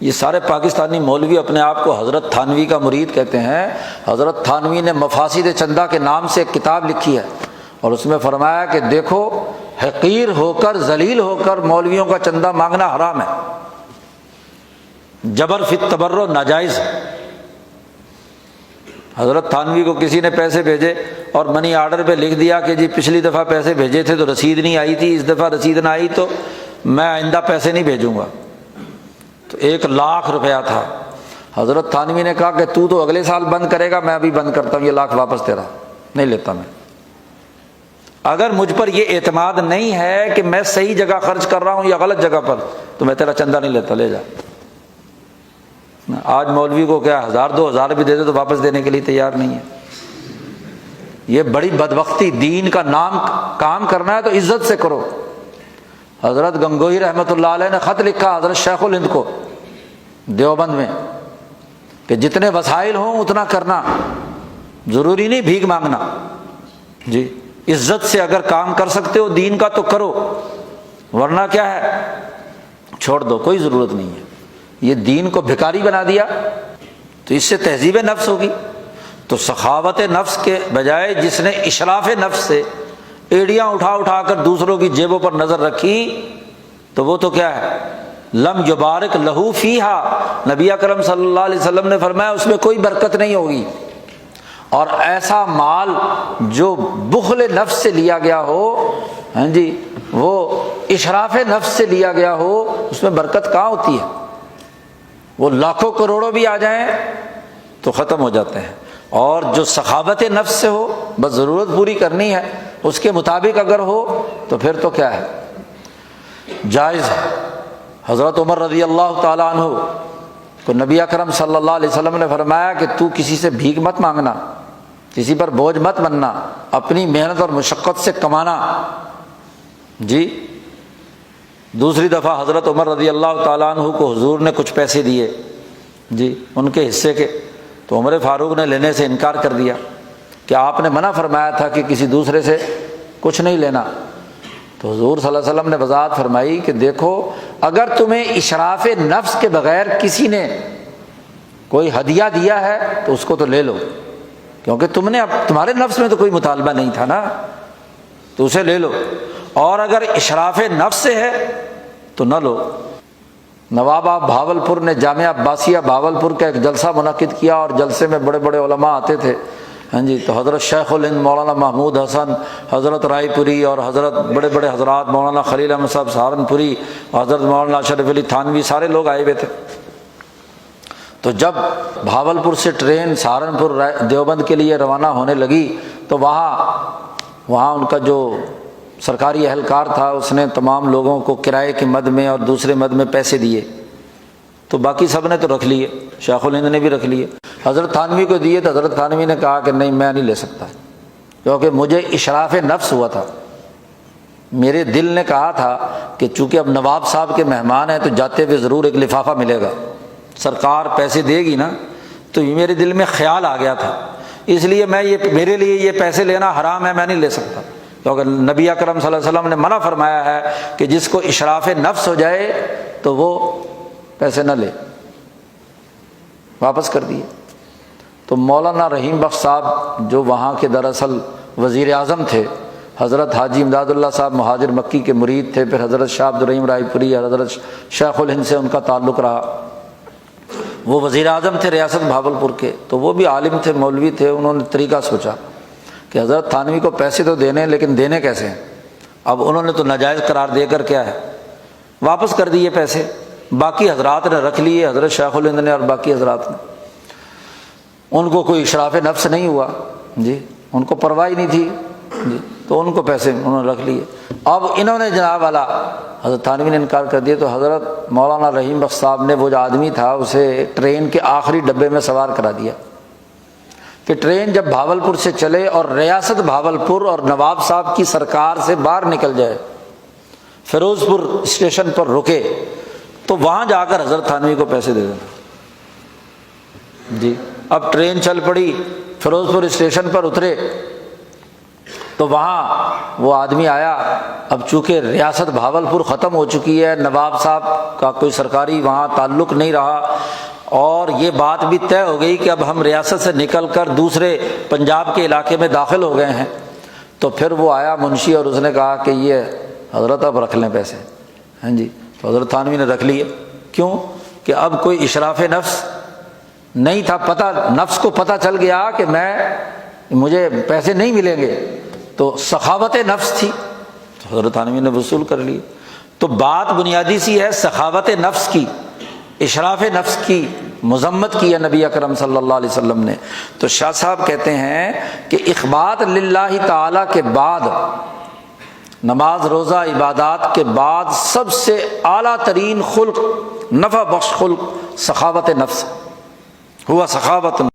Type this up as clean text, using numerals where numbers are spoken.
یہ سارے پاکستانی مولوی اپنے آپ کو حضرت تھانوی کا مرید کہتے ہیں۔ حضرت تھانوی نے مفاسد چندہ کے نام سے ایک کتاب لکھی ہے، اور اس میں فرمایا کہ دیکھو حقیر ہو کر ذلیل ہو کر مولویوں کا چندہ مانگنا حرام ہے، جبر فی التبرع ناجائز ہے۔ حضرت تھانوی کو کسی نے پیسے بھیجے اور منی آرڈر پہ لکھ دیا کہ جی پچھلی دفعہ پیسے بھیجے تھے تو رسید نہیں آئی تھی، اس دفعہ رسید نہ آئی تو میں آئندہ پیسے نہیں بھیجوں گا، تو 1,00,000 روپیہ تھا۔ حضرت تھانوی نے کہا کہ تو اگلے سال بند کرے گا، میں ابھی بند کرتا ہوں، یہ 1,00,000 واپس تیرا، نہیں لیتا میں۔ اگر مجھ پر یہ اعتماد نہیں ہے کہ میں صحیح جگہ خرچ کر رہا ہوں یا غلط جگہ پر، تو میں تیرا چندہ نہیں لیتا، لے جا۔ آج مولوی کو کیا 1,000-2,000 بھی دے دے تو واپس دینے کے لیے تیار نہیں ہے۔ یہ بڑی بدبختی، دین کا نام کام کرنا ہے تو عزت سے کرو۔ حضرت گنگوہی رحمۃ اللہ علیہ نے خط لکھا حضرت شیخ الہند کو دیوبند میں کہ جتنے وسائل ہوں اتنا کرنا، ضروری نہیں بھیک مانگنا، جی عزت سے اگر کام کر سکتے ہو دین کا تو کرو، ورنہ کیا ہے چھوڑ دو، کوئی ضرورت نہیں ہے۔ یہ دین کو بھکاری بنا دیا تو اس سے تہذیب نفس ہوگی۔ تو سخاوت نفس کے بجائے جس نے اشراف نفس سے ایڑیاں اٹھا اٹھا کر دوسروں کی جیبوں پر نظر رکھی تو وہ تو کیا ہے، لم یبارک لہو فیہا، نبی اکرم صلی اللہ علیہ وسلم نے فرمایا اس میں کوئی برکت نہیں ہوگی۔ اور ایسا مال جو بخل نفس سے لیا گیا ہو، ہاں جی وہ اشراف نفس سے لیا گیا ہو، اس میں برکت کہاں ہوتی ہے؟ وہ لاکھوں کروڑوں بھی آ جائیں تو ختم ہو جاتے ہیں۔ اور جو سخاوت نفس سے ہو، بس ضرورت پوری کرنی ہے، اس کے مطابق اگر ہو تو پھر تو کیا ہے، جائز ہے۔ حضرت عمر رضی اللہ تعالیٰ عنہ کو نبی اکرم صلی اللہ علیہ وسلم نے فرمایا کہ تو کسی سے بھیک مت مانگنا، کسی پر بوجھ مت بننا، اپنی محنت اور مشقت سے کمانا، جی۔ دوسری دفعہ حضرت عمر رضی اللہ تعالیٰ عنہ کو حضور نے کچھ پیسے دیے، جی ان کے حصے کے، تو عمر فاروق نے لینے سے انکار کر دیا کہ آپ نے منع فرمایا تھا کہ کسی دوسرے سے کچھ نہیں لینا۔ تو حضور صلی اللہ علیہ وسلم نے وضاحت فرمائی کہ دیکھو اگر تمہیں اشراف نفس کے بغیر کسی نے کوئی ہدیہ دیا ہے تو اس کو تو لے لو، کیونکہ تم نے اب تمہارے نفس میں تو کوئی مطالبہ نہیں تھا نا، تو اسے لے لو۔ اور اگر اشراف نفس سے ہے تو نہ لو۔ نواب آف بھاولپور نے جامعہ عباسیہ بھاولپور کا ایک جلسہ منعقد کیا، اور جلسے میں بڑے بڑے علماء آتے تھے، ہاں جی۔ تو حضرت شیخ الہند مولانا محمود حسن، حضرت رائے پوری، اور حضرت بڑے بڑے حضرات مولانا خلیل احمد صاحب سہارنپوری، حضرت مولانا شریف علی تھانوی، سارے لوگ آئے ہوئے تھے۔ تو جب بھاولپور سے ٹرین سہارنپور دیوبند کے لیے روانہ ہونے لگی تو وہاں ان کا جو سرکاری اہلکار تھا اس نے تمام لوگوں کو کرائے کی مد میں اور دوسرے مد میں پیسے دیے، تو باقی سب نے تو رکھ لیے، شیخ الہند نے بھی رکھ لیے۔ حضرت تھانوی کو دیے تو حضرت تھانوی نے کہا کہ نہیں میں نہیں لے سکتا، کیونکہ مجھے اشراف نفس ہوا تھا، میرے دل نے کہا تھا کہ چونکہ اب نواب صاحب کے مہمان ہیں تو جاتے ہوئے ضرور ایک لفافہ ملے گا، سرکار پیسے دے گی نا، تو یہ میرے دل میں خیال آ گیا تھا، اس لیے میرے لیے یہ پیسے لینا حرام ہے، میں نہیں لے سکتا، کیونکہ نبی اکرم صلی اللہ علیہ وسلم نے منع فرمایا ہے کہ جس کو اشراف نفس ہو جائے تو وہ پیسے نہ لے، واپس کر دیے۔ تو مولانا رحیم بخش صاحب جو وہاں کے دراصل وزیر اعظم تھے، حضرت حاجی امداد اللہ صاحب مہاجر مکی کے مرید تھے، پھر حضرت شاہ عبد الرحیم رائے پوری اور حضرت شیخ الہند سے ان کا تعلق رہا، وہ وزیر اعظم تھے ریاست بھاولپور کے، تو وہ بھی عالم تھے، مولوی تھے، انہوں نے طریقہ سوچا کہ حضرت تھانوی کو پیسے تو دینے لیکن دینے کیسے ہیں؟ اب انہوں نے تو ناجائز قرار دے کر کیا ہے واپس کر دیے پیسے، باقی حضرات نے رکھ لیے، حضرت شیخ الہند نے اور باقی حضرات نے، ان کو کوئی اشراف نفس نہیں ہوا، جی ان کو پرواہ نہیں تھی، جی تو ان کو پیسے انہوں نے رکھ لیے۔ اب انہوں نے جناب والا حضرت تھانوی نے انکار کر دیا، تو حضرت مولانا رحیم بخش صاحب نے وہ جو آدمی تھا اسے ٹرین کے آخری ڈبے میں سوار کرا دیا کہ ٹرین جب بھاولپور سے چلے اور ریاست بھاولپور اور نواب صاحب کی سرکار سے باہر نکل جائے، فیروز پور اسٹیشن پر رکے تو وہاں جا کر حضرت تھانوی کو پیسے دے دینا، جی۔ اب ٹرین چل پڑی، فیروز پور اسٹیشن پر اترے تو وہاں وہ آدمی آیا، اب چونکہ ریاست بھاولپور ختم ہو چکی ہے، نواب صاحب کا کوئی سرکاری وہاں تعلق نہیں رہا، اور یہ بات بھی طے ہو گئی کہ اب ہم ریاست سے نکل کر دوسرے پنجاب کے علاقے میں داخل ہو گئے ہیں، تو پھر وہ آیا منشی اور اس نے کہا کہ یہ حضرت اب رکھ لیں پیسے، ہاں جی، تو حضرت تھانوی نے رکھ لیے۔ کیوں؟ کہ اب کوئی اشراف نفس نہیں تھا، پتہ نفس کو پتہ چل گیا کہ مجھے پیسے نہیں ملیں گے، تو سخاوت نفس تھی، تو حضرت تھانوی نے وصول کر لی۔ تو بات بنیادی سی ہے سخاوت نفس کی، اشراف نفس کی مذمت کی ہے نبی اکرم صلی اللہ علیہ وسلم نے۔ تو شاہ صاحب کہتے ہیں کہ اخبات للہ تعالی کے بعد، نماز روزہ عبادات کے بعد سب سے اعلیٰ ترین خلق، نفع بخش خلق سخاوت نفس ہوا، سخاوت